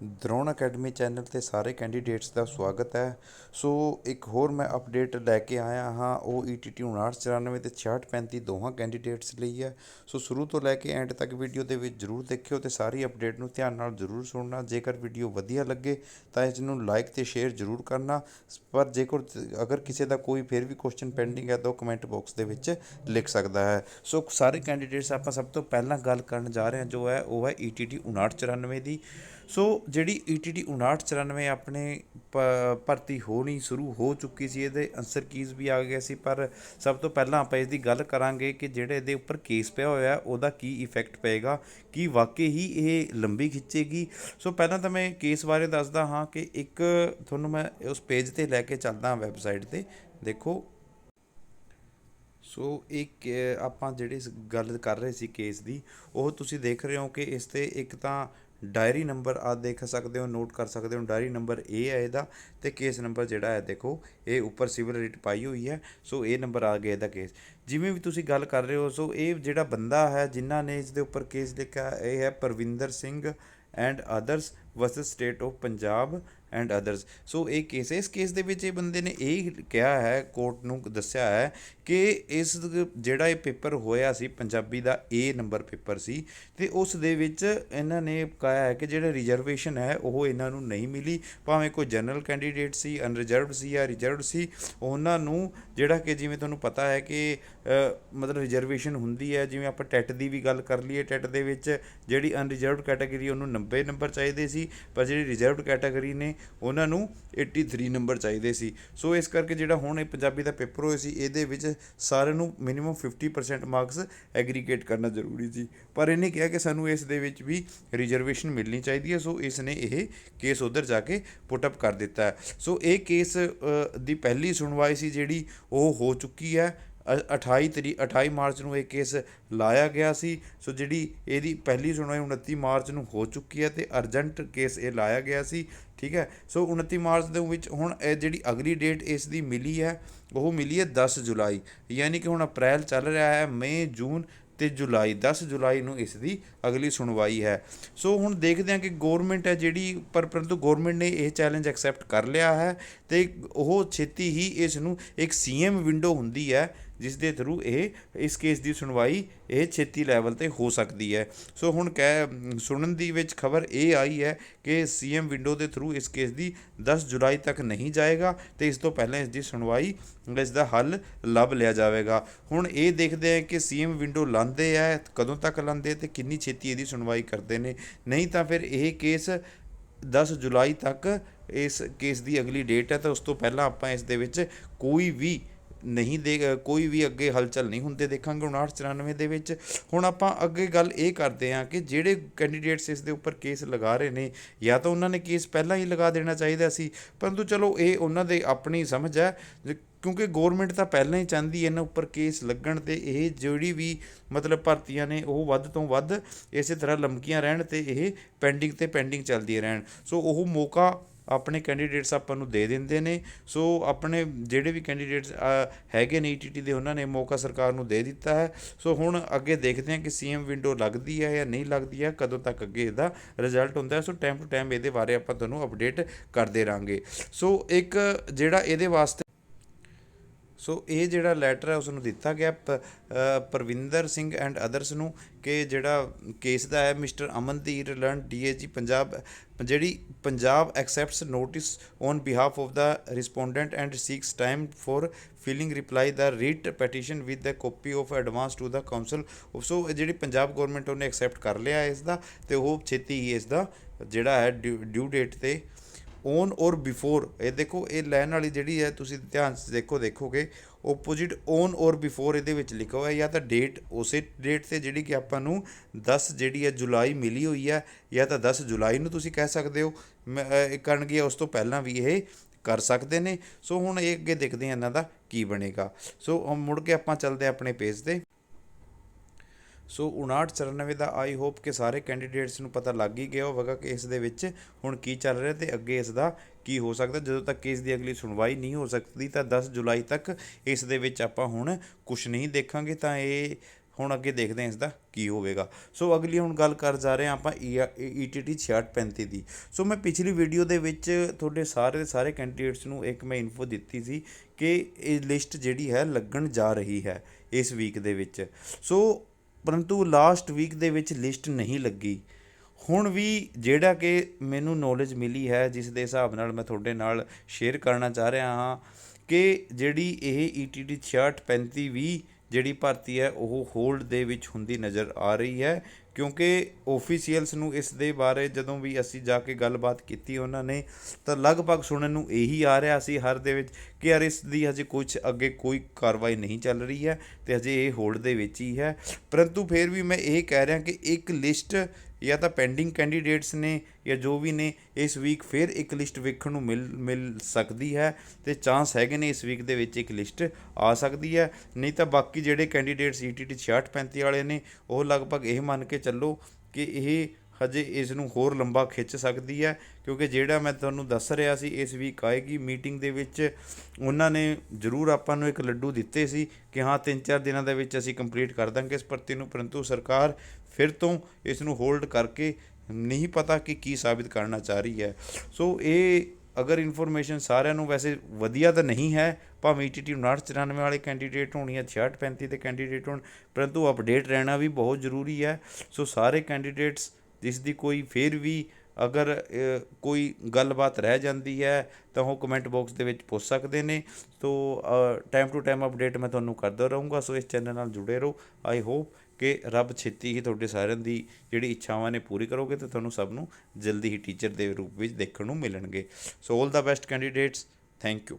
Drona academy channel ਤੇ ਸਾਰੇ candidates ਦਾ ਸਵਾਗਤ ਹੈ। ਸੋ ਇੱਕ ਹੋਰ ਮੈਂ ਅਪਡੇਟ ਲੈ ਕੇ ਆਇਆ ਹਾਂ, ਉਹ ETT 5994 ਤੇ 6635 ਦੋਹਾਂ ਕੈਂਡੀਡੇਟਸ ਲਈ ਹੈ। ਸੋ ਸ਼ੁਰੂ ਤੋਂ ਲੈ ਕੇ ਐਂਡ ਤੱਕ ਵੀਡੀਓ ਦੇ ਵਿੱਚ ਜ਼ਰੂਰ ਦੇਖਿਓ ਤੇ ਸਾਰੀ ਅਪਡੇਟ ਨੂੰ ਧਿਆਨ ਨਾਲ ਜ਼ਰੂਰ ਸੁਣਨਾ। ਜੇਕਰ ਵੀਡੀਓ ਵਧੀਆ ਲੱਗੇ ਤਾਂ ਇਸ ਨੂੰ ਲਾਈਕ ਤੇ ਸ਼ੇਅਰ ਜ਼ਰੂਰ ਕਰਨਾ, ਪਰ ਜੇਕਰ ਅਗਰ ਕਿਸੇ ਦਾ ਕੋਈ ਫਿਰ ਵੀ ਕੁਐਸਚਨ ਪੈਂਡਿੰਗ ਹੈ ਤਾਂ ਉਹ ਕਮੈਂਟ ਬਾਕਸ ਦੇ ਵਿੱਚ ਲਿਖ ਸਕਦਾ ਹੈ। ਸੋ ਸਾਰੇ ਕੈਂਡੀਡੇਟਸ ਆਪਾਂ ਸਭ ਤੋਂ ਪਹਿਲਾਂ ਗੱਲ ਕਰਨ ਜਾ ਰਹੇ ਹਾਂ ਜੋ ਹੈ ਉਹ ਹੈ ETT 5994 ਦੀ। ਸੋ ਜਿਹੜੀ ETT 5994 ਆਪਣੇ ਭਰਤੀ ਹੋਣੀ ਸ਼ੁਰੂ ਹੋ ਚੁੱਕੀ ਸੀ, ਇਹਦੇ ਆਨਸਰ ਕੀਜ਼ ਵੀ ਆ ਗਿਆ ਸੀ, ਪਰ ਸਭ ਤੋਂ ਪਹਿਲਾਂ ਆਪਾਂ ਇਸ ਦੀ ਗੱਲ ਕਰਾਂਗੇ ਕਿ ਜਿਹੜੇ ਇਹਦੇ ਉੱਪਰ ਕੇਸ ਪਿਆ ਹੋਇਆ ਉਹਦਾ ਕੀ ਇਫੈਕਟ ਪਏਗਾ, ਕੀ ਵਾਕਈ ਹੀ ਇਹ ਲੰਬੀ ਖਿੱਚੇਗੀ। ਸੋ ਪਹਿਲਾਂ ਤਾਂ ਮੈਂ ਕੇਸ ਬਾਰੇ ਦੱਸਦਾ ਹਾਂ ਕਿ ਇੱਕ ਤੁਹਾਨੂੰ ਮੈਂ ਉਸ ਪੇਜ 'ਤੇ ਲੈ ਕੇ ਚੱਲਦਾ ਹਾਂ, ਵੈਬਸਾਈਟ 'ਤੇ ਦੇਖੋ। ਸੋ ਇੱਕ ਆਪਾਂ ਜਿਹੜੀ ਗੱਲ ਕਰ ਰਹੇ ਸੀ ਕੇਸ ਦੀ, ਉਹ ਤੁਸੀਂ ਦੇਖ ਰਹੇ ਹੋ ਕਿ ਇਸ 'ਤੇ ਇੱਕ ਤਾਂ ਡਾਇਰੀ ਨੰਬਰ ਆ ਦੇਖ ਸਕਦੇ ਹੋ, ਨੋਟ ਕਰ ਸਕਦੇ ਹੋ। ਡਾਇਰੀ ਨੰਬਰ ਇਹ ਹੈ ਇਹਦਾ, ਅਤੇ ਕੇਸ ਨੰਬਰ ਜਿਹੜਾ ਹੈ ਦੇਖੋ ਇਹ ਉੱਪਰ ਸਿਵਲ ਰਿਟ ਪਾਈ ਹੋਈ ਹੈ। ਸੋ ਇਹ ਨੰਬਰ ਆ ਗਿਆ ਇਹਦਾ ਕੇਸ। ਜਿਵੇਂ ਵੀ ਤੁਸੀਂ ਗੱਲ ਕਰ ਰਹੇ ਹੋ, ਸੋ ਇਹ ਜਿਹੜਾ ਬੰਦਾ ਹੈ ਜਿਨ੍ਹਾਂ ਨੇ ਇਸ ਦੇ ਉੱਪਰ ਕੇਸ ਲਿਖਿਆ ਇਹ ਹੈ Parvinder Singh and others versus state of Punjab and others. So ਇਹ ਕੇਸ ਇਸ ਕੇਸ ਦੇ ਵਿੱਚ ਇਹ ਬੰਦੇ ਨੇ ਇਹ ਕਿਹਾ ਹੈ, ਕੋਰਟ ਨੂੰ ਦੱਸਿਆ ਹੈ ਕਿ ਇਸ ਜਿਹੜਾ ਇਹ ਪੇਪਰ ਹੋਇਆ ਸੀ ਪੰਜਾਬੀ ਦਾ A ਨੰਬਰ ਪੇਪਰ ਸੀ, ਅਤੇ ਉਸ ਦੇ ਵਿੱਚ ਇਹਨਾਂ ਨੇ ਕਿਹਾ ਹੈ ਕਿ ਜਿਹੜਾ ਰਿਜ਼ਰਵੇਸ਼ਨ ਹੈ ਉਹ ਇਹਨਾਂ ਨੂੰ ਨਹੀਂ ਮਿਲੀ। ਭਾਵੇਂ ਕੋਈ ਜਨਰਲ ਕੈਂਡੀਡੇਟ ਸੀ, ਅਨਰਿਜ਼ਰਵਡ ਸੀ ਜਾਂ ਰਿਜ਼ਰਵਡ ਸੀ, ਉਹਨਾਂ ਨੂੰ ਜਿਹੜਾ ਕਿ ਜਿਵੇਂ ਤੁਹਾਨੂੰ ਪਤਾ ਹੈ ਕਿ ਮਤਲਬ ਰਿਜ਼ਰਵੇਸ਼ਨ ਹੁੰਦੀ ਹੈ। ਜਿਵੇਂ ਆਪਾਂ ਟੈਟ ਦੀ ਵੀ ਗੱਲ ਕਰ ਲਈਏ, ਟੈਟ ਦੇ ਵਿੱਚ ਜਿਹੜੀ ਅਨਰਿਜ਼ਰਵਡ ਕੈਟਾਗਰੀ ਉਹਨੂੰ 90 ਨੰਬਰ ਚਾਹੀਦੇ ਸੀ, ਪਰ ਜਿਹੜੀ ਰਿਜ਼ਰਵਡ ਕੈਟਾਗਰੀ ਨੇ ਉਹਨਾਂ ਨੂੰ 83 ਨੰਬਰ ਚਾਹੀਦੇ ਸੀ। ਸੋ ਇਸ ਕਰਕੇ ਜਿਹੜਾ ਹੁਣ ਇਹ ਪੰਜਾਬੀ ਦਾ ਪੇਪਰ ਹੋਇਆ ਸੀ ਇਹਦੇ ਵਿੱਚ ਸਾਰਿਆਂ ਨੂੰ ਮਿਨੀਮਮ 50% ਮਾਰਕਸ ਐਗਰੀਗੇਟ ਕਰਨਾ ਜ਼ਰੂਰੀ ਸੀ, ਪਰ ਇਹਨੇ ਕਿਹਾ ਕਿ ਸਾਨੂੰ ਇਸ ਦੇ ਵਿੱਚ ਵੀ ਰਿਜ਼ਰਵੇਸ਼ਨ ਮਿਲਣੀ ਚਾਹੀਦੀ ਹੈ। ਸੋ ਇਸ ਨੇ ਇਹ ਕੇਸ ਉੱਧਰ ਜਾ ਕੇ ਪੁੱਟ ਅਪ ਕਰ ਦਿੱਤਾ ਹੈ। ਸੋ ਇਹ ਕੇਸ ਦੀ ਪਹਿਲੀ ਸੁਣਵਾਈ ਸੀ ਜਿਹੜੀ ਉਹ ਹੋ ਚੁੱਕੀ ਹੈ। 28 ਮਾਰਚ ਨੂੰ ਇਹ ਕੇਸ ਲਾਇਆ ਗਿਆ ਸੀ। ਸੋ ਜਿਹੜੀ ਇਹਦੀ ਪਹਿਲੀ ਸੁਣਵਾਈ 29 ਮਾਰਚ ਨੂੰ ਹੋ ਚੁੱਕੀ ਹੈ ਅਤੇ ਅਰਜੈਂਟ ਕੇਸ ਇਹ ਲਾਇਆ ਗਿਆ ਸੀ। ਠੀਕ ਹੈ। ਸੋ 29 ਮਾਰਚ ਦੇ ਵਿੱਚ ਹੁਣ ਇਹ ਜਿਹੜੀ ਅਗਲੀ ਡੇਟ ਇਸ ਦੀ ਮਿਲੀ ਹੈ ਉਹ ਮਿਲੀ ਹੈ 10 ਜੁਲਾਈ, ਯਾਨੀ ਕਿ ਹੁਣ ਅਪ੍ਰੈਲ ਚੱਲ ਰਿਹਾ ਹੈ, ਮਈ, ਜੂਨ ਅਤੇ ਜੁਲਾਈ, 10 ਜੁਲਾਈ ਨੂੰ ਇਸ ਦੀ ਅਗਲੀ ਸੁਣਵਾਈ ਹੈ। ਸੋ ਹੁਣ ਦੇਖਦੇ ਹਾਂ ਕਿ ਗੌਰਮੈਂਟ ਹੈ ਜਿਹੜੀ, ਪਰੰਤੂ ਗੌਰਮੈਂਟ ਨੇ ਇਹ ਚੈਲੰਜ ਐਕਸੈਪਟ ਕਰ ਲਿਆ ਹੈ ਅਤੇ ਉਹ ਛੇਤੀ ਹੀ ਇਸ ਨੂੰ ਇੱਕ CM ਵਿੰਡੋ ਹੁੰਦੀ ਹੈ ਜਿਸ ਦੇ ਥਰੂ ਇਹ ਇਸ ਕੇਸ ਦੀ ਸੁਣਵਾਈ ਇਹ ਛੇਤੀ ਲੈਵਲ 'ਤੇ ਹੋ ਸਕਦੀ ਹੈ। ਸੋ ਹੁਣ ਸੁਣਨ ਦੀ ਵਿੱਚ ਖਬਰ ਇਹ ਆਈ ਹੈ ਕਿ CM ਵਿੰਡੋ ਦੇ ਥਰੂ ਇਸ ਕੇਸ ਦੀ 10 ਜੁਲਾਈ ਤੱਕ ਨਹੀਂ ਜਾਏਗਾ ਅਤੇ ਇਸ ਤੋਂ ਪਹਿਲਾਂ ਇਸ ਦੀ ਸੁਣਵਾਈ, ਇਸ ਦਾ ਹੱਲ ਲੱਭ ਲਿਆ ਜਾਵੇਗਾ। ਹੁਣ ਇਹ ਦੇਖਦੇ ਆ ਕਿ CM ਵਿੰਡੋ ਲਾਉਂਦੇ ਹੈ, ਕਦੋਂ ਤੱਕ ਲਾਉਂਦੇ ਅਤੇ ਕਿੰਨੀ ਛੇਤੀ ਇਹਦੀ ਸੁਣਵਾਈ ਕਰਦੇ ਨੇ। ਨਹੀਂ ਤਾਂ ਫਿਰ ਇਹ ਕੇਸ 10 ਜੁਲਾਈ ਤੱਕ ਇਸ ਕੇਸ ਦੀ ਅਗਲੀ ਡੇਟ ਹੈ, ਤਾਂ ਉਸ ਤੋਂ ਪਹਿਲਾਂ ਆਪਾਂ ਇਸ ਦੇ ਵਿੱਚ ਕੋਈ ਵੀ ਕੋਈ ਵੀ ਅੱਗੇ ਹਲਚਲ ਨਹੀਂ ਹੁੰਦੇ ਦੇਖਾਂਗੇ 5994 ਦੇ ਵਿੱਚ। ਹੁਣ ਆਪਾਂ ਅੱਗੇ ਗੱਲ ਇਹ ਕਰਦੇ ਹਾਂ ਕਿ ਜਿਹੜੇ ਕੈਂਡੀਡੇਟਸ ਇਸ ਦੇ ਉੱਪਰ ਕੇਸ ਲਗਾ ਰਹੇ ਨੇ, ਜਾਂ ਤਾਂ ਉਹਨਾਂ ਨੇ ਕੇਸ ਪਹਿਲਾਂ ਹੀ ਲਗਾ ਦੇਣਾ ਚਾਹੀਦਾ ਸੀ, ਪਰੰਤੂ ਚਲੋ ਇਹ ਉਹਨਾਂ ਦੇ ਆਪਣੀ ਸਮਝ ਹੈ, ਕਿਉਂਕਿ ਗੌਰਮੈਂਟ ਤਾਂ ਪਹਿਲਾਂ ਹੀ ਚਾਹੁੰਦੀ ਇਹਨਾਂ ਉੱਪਰ ਕੇਸ ਲੱਗਣ ਅਤੇ ਇਹ ਜਿਹੜੀ ਵੀ ਮਤਲਬ ਭਰਤੀਆਂ ਨੇ ਉਹ ਵੱਧ ਤੋਂ ਵੱਧ ਇਸੇ ਤਰ੍ਹਾਂ ਲੰਮਕੀਆਂ ਰਹਿਣ ਅਤੇ ਇਹ ਪੈਂਡਿੰਗ ਚੱਲਦੀਆਂ ਰਹਿਣ। ਸੋ ਉਹ ਮੌਕਾ ਆਪਣੇ ਕੈਂਡੀਡੇਟਸ ਆਪਾਂ ਨੂੰ ਦੇ ਦਿੰਦੇ ਨੇ। ਸੋ ਆਪਣੇ ਜਿਹੜੇ ਵੀ ਕੈਂਡੀਡੇਟਸ ਹੈਗੇ ਨੇ ETT ਦੇ, ਉਹਨਾਂ ਨੇ ਮੌਕਾ ਸਰਕਾਰ ਨੂੰ ਦੇ ਦਿੱਤਾ ਹੈ। ਸੋ ਹੁਣ ਅੱਗੇ ਦੇਖਦੇ ਹਾਂ ਕਿ CM ਵਿੰਡੋ ਲੱਗਦੀ ਹੈ ਜਾਂ ਨਹੀਂ ਲੱਗਦੀ ਹੈ, ਕਦੋਂ ਤੱਕ ਅੱਗੇ ਇਹਦਾ ਰਿਜ਼ਲਟ ਹੁੰਦਾ ਹੈ। ਸੋ ਟਾਈਮ ਟੂ ਟਾਈਮ ਇਹਦੇ ਬਾਰੇ ਆਪਾਂ ਤੁਹਾਨੂੰ ਅਪਡੇਟ ਕਰਦੇ ਰਹਾਂਗੇ। ਸੋ ਇੱਕ ਜਿਹੜਾ ਇਹਦੇ ਵਾਸਤੇ ਇਹ ਜਿਹੜਾ ਲੈਟਰ ਹੈ ਉਸ ਨੂੰ ਦਿੱਤਾ ਗਿਆ ਪਰਵਿੰਦਰ ਸਿੰਘ ਐਂਡ ਅਦਰਸ ਨੂੰ, ਕਿ ਜਿਹੜਾ ਕੇਸ ਦਾ ਹੈ mister Amandeep learned DAG Punjab, ਜਿਹੜੀ Punjab accepts notice on behalf of the respondent and seeks time for filing reply the writ petition with the copy of advance to the counsel. So ਜਿਹੜੀ Punjab government ਉਹਨੇ accept ਕਰ ਲਿਆ ਇਸ ਦਾ, ਅਤੇ ਉਹ ਛੇਤੀ ਹੀ ਇਸ ਦਾ ਜਿਹੜਾ ਹੈ ਡਿਊ ਡੇਟ 'ਤੇ ਔਨ ਔਰ ਬਿਫੋਰ, ਇਹ ਦੇਖੋ ਇਹ ਲਾਈਨ ਵਾਲੀ ਜਿਹੜੀ ਹੈ ਤੁਸੀਂ ਧਿਆਨ ਦੇਖੋਗੇ ਓਪੋਜਿਟ ਔਨ ਔਰ ਬਿਫੋਰ ਇਹਦੇ ਵਿੱਚ ਲਿਖਿਆ ਹੋਇਆ, ਜਾਂ ਤਾਂ ਡੇਟ ਉਸੇ ਡੇਟ 'ਤੇ ਜਿਹੜੀ ਕਿ ਆਪਾਂ ਨੂੰ 10 ਜਿਹੜੀ ਹੈ ਜੁਲਾਈ ਮਿਲੀ ਹੋਈ ਹੈ, ਜਾਂ ਤਾਂ 10 ਜੁਲਾਈ ਨੂੰ ਤੁਸੀਂ ਕਹਿ ਸਕਦੇ ਹੋ ਕਰਨਗੇ, ਉਸ ਤੋਂ ਪਹਿਲਾਂ ਵੀ ਇਹ ਕਰ ਸਕਦੇ ਨੇ। ਸੋ ਹੁਣ ਇਹ ਅੱਗੇ ਦੇਖਦੇ ਹਾਂ ਇਹਨਾਂ ਦਾ ਕੀ ਬਣੇਗਾ। ਸੋ ਮੁੜ ਕੇ ਆਪਾਂ ਚੱਲਦੇ ਹਾਂ ਆਪਣੇ ਪੇਜ 'ਤੇ। ਸੋ 5994 ਦਾ ਆਈ ਹੋਪ ਕਿ ਸਾਰੇ ਕੈਂਡੀਡੇਟਸ ਨੂੰ ਪਤਾ ਲੱਗ ਹੀ ਗਿਆ ਹੋਵੇਗਾ ਕਿ ਇਸ ਦੇ ਵਿੱਚ ਹੁਣ ਕੀ ਚੱਲ ਰਿਹਾ ਅਤੇ ਅੱਗੇ ਇਸ ਦਾ ਕੀ ਹੋ ਸਕਦਾ। ਜਦੋਂ ਤੱਕ ਕੇਸ ਦੀ ਅਗਲੀ ਸੁਣਵਾਈ ਨਹੀਂ ਹੋ ਸਕਦੀ ਤਾਂ 10 ਜੁਲਾਈ ਤੱਕ ਇਸ ਦੇ ਵਿੱਚ ਆਪਾਂ ਹੁਣ ਕੁਛ ਨਹੀਂ ਦੇਖਾਂਗੇ। ਤਾਂ ਇਹ ਹੁਣ ਅੱਗੇ ਦੇਖਦੇ ਹਾਂ ਇਸ ਦਾ ਕੀ ਹੋਵੇਗਾ। ਸੋ ਅਗਲੀ ਹੁਣ ਗੱਲ ਕਰ ਜਾ ਰਹੇ ਹਾਂ ਆਪਾਂ ETT 6635 ਦੀ। ਸੋ ਮੈਂ ਪਿਛਲੀ ਵੀਡੀਓ ਦੇ ਵਿੱਚ ਤੁਹਾਡੇ ਸਾਰੇ ਕੈਂਡੀਡੇਟਸ ਨੂੰ ਇੱਕ ਮੈਂ ਇਨਫੋ ਦਿੱਤੀ ਸੀ ਕਿ ਇਹ ਲਿਸਟ ਜਿਹੜੀ ਹੈ ਲੱਗਣ ਜਾ ਰਹੀ ਹੈ ਇਸ ਵੀਕ ਦੇ ਵਿੱਚ। ਸੋ ਪਰੰਤੂ ਲਾਸਟ ਵੀਕ ਦੇ ਵਿੱਚ ਲਿਸਟ ਨਹੀਂ ਲੱਗੀ। ਹੁਣ ਵੀ ਜਿਹੜਾ ਕਿ ਮੈਨੂੰ ਨੌਲੇਜ ਮਿਲੀ ਹੈ, ਜਿਸ ਦੇ ਹਿਸਾਬ ਨਾਲ ਮੈਂ ਤੁਹਾਡੇ ਨਾਲ ਸ਼ੇਅਰ ਕਰਨਾ ਚਾਹ ਰਿਹਾ ਹਾਂ ਕਿ ਜਿਹੜੀ ਇਹ ETT 6635 ਵੀ ਜਿਹੜੀ ਭਰਤੀ ਹੈ ਉਹ ਹੋਲਡ ਦੇ ਵਿੱਚ ਹੁੰਦੀ ਨਜ਼ਰ ਆ ਰਹੀ ਹੈ, ਕਿਉਂਕਿ ਓਫੀਸ਼ੀਅਲਸ ਨੂੰ ਇਸ ਦੇ ਬਾਰੇ ਜਦੋਂ ਵੀ ਅਸੀਂ ਜਾ ਕੇ ਗੱਲਬਾਤ ਕੀਤੀ ਉਹਨਾਂ ਨੇ ਤਾਂ ਲਗਭਗ ਸੁਣਨ ਨੂੰ ਇਹੀ ਆ ਰਿਹਾ ਸੀ ਹਰ ਦੇ ਵਿੱਚ ਕਿ ਯਾਰ ਇਸ ਦੀ ਹਜੇ ਕੁਛ ਅੱਗੇ ਕੋਈ ਕਾਰਵਾਈ ਨਹੀਂ ਚੱਲ ਰਹੀ ਹੈ ਅਤੇ ਹਜੇ ਇਹ ਹੋਲਡ ਦੇ ਵਿੱਚ ਹੀ ਹੈ। ਪਰੰਤੂ ਫਿਰ ਵੀ ਮੈਂ ਇਹ ਕਹਿ ਰਿਹਾ ਕਿ ਇੱਕ ਲਿਸਟ ਜਾਂ ਤਾਂ ਪੈਂਡਿੰਗ ਕੈਂਡੀਡੇਟਸ ਨੇ ਜਾਂ ਜੋ ਵੀ ਨੇ ਇਸ ਵੀਕ ਫਿਰ ਇੱਕ ਲਿਸਟ ਵੇਖਣ ਨੂੰ ਮਿਲ ਸਕਦੀ ਹੈ ਅਤੇ ਚਾਂਸ ਹੈਗੇ ਨੇ ਇਸ ਵੀਕ ਦੇ ਵਿੱਚ ਇੱਕ ਲਿਸਟ ਆ ਸਕਦੀ ਹੈ। ਨਹੀਂ ਤਾਂ ਬਾਕੀ ਜਿਹੜੇ ਕੈਂਡੀਡੇਟਸ ETT 6635 ਵਾਲੇ ਨੇ ਉਹ ਲਗਭਗ ਇਹ ਮੰਨ ਕੇ ਚੱਲੋ ਕਿ ਇਹ ਹਜੇ ਇਸ ਨੂੰ ਹੋਰ ਲੰਬਾ ਖਿੱਚ ਸਕਦੀ ਹੈ, ਕਿਉਂਕਿ ਜਿਹੜਾ ਮੈਂ ਤੁਹਾਨੂੰ ਦੱਸ ਰਿਹਾ ਸੀ ਇਸ ਵੀਕ ਆਏਗੀ ਮੀਟਿੰਗ ਦੇ ਵਿੱਚ ਉਹਨਾਂ ਨੇ ਜ਼ਰੂਰ ਆਪਾਂ ਨੂੰ ਇੱਕ ਲੱਡੂ ਦਿੱਤੇ ਸੀ ਕਿ ਹਾਂ 3-4 ਦਿਨਾਂ ਦੇ ਵਿੱਚ ਅਸੀਂ ਕੰਪਲੀਟ ਕਰ ਦਾਂਗੇ ਇਸ ਭਰਤੀ ਨੂੰ, ਪਰੰਤੂ ਸਰਕਾਰ ਫਿਰ ਤੋਂ ਇਸ ਨੂੰ ਹੋਲਡ ਕਰਕੇ ਨਹੀਂ ਪਤਾ ਕਿ ਕੀ ਸਾਬਿਤ ਕਰਨਾ ਚਾਹ ਰਹੀ ਹੈ। ਸੋ ਇਹ ਅਗਰ ਇਨਫੋਰਮੇਸ਼ਨ ਸਾਰਿਆਂ ਨੂੰ ਵੈਸੇ ਵਧੀਆ ਤਾਂ ਨਹੀਂ ਹੈ, ਭਾਵੇਂ ETT 59-94 ਵਾਲੇ ਕੈਂਡੀਡੇਟ ਹੋਣ ਜਾਂ 6635 ਦੇ ਕੈਂਡੀਡੇਟ ਹੋਣ, ਪਰੰਤੂ ਅਪਡੇਟ ਰਹਿਣਾ ਵੀ ਬਹੁਤ ਜ਼ਰੂਰੀ ਹੈ। ਸੋ ਸਾਰੇ ਕੈਂਡੀਡੇਟਸ ਜਿਸ ਦੀ ਕੋਈ ਫਿਰ ਵੀ ਅਗਰ ਕੋਈ ਗੱਲਬਾਤ ਰਹਿ ਜਾਂਦੀ ਹੈ ਤਾਂ ਉਹ ਕਮੈਂਟ ਬਾਕਸ ਦੇ ਵਿੱਚ ਪੁੱਛ ਸਕਦੇ ਨੇ। ਸੋ ਟਾਈਮ ਟੂ ਟਾਈਮ ਅਪਡੇਟ ਮੈਂ ਤੁਹਾਨੂੰ ਕਰਦਾ ਰਹੂੰਗਾ। ਸੋ ਇਸ ਚੈਨਲ ਨਾਲ ਜੁੜੇ ਰਹੋ। ਆਈ ਹੋਪ ਕਿ ਰੱਬ ਛੇਤੀ ਹੀ ਤੁਹਾਡੇ ਸਾਰਿਆਂ ਦੀ ਜਿਹੜੀ ਇੱਛਾਵਾਂ ਨੇ ਪੂਰੀ ਕਰੋਗੇ ਅਤੇ ਤੁਹਾਨੂੰ ਸਭ ਨੂੰ ਜਲਦੀ ਹੀ ਟੀਚਰ ਦੇ ਰੂਪ ਵਿੱਚ ਦੇਖਣ ਨੂੰ ਮਿਲਣਗੇ। ਸੋ ਆਲ ਦਾ ਬੈਸਟ ਕੈਂਡੀਡੇਟਸ, ਥੈਂਕ ਯੂ।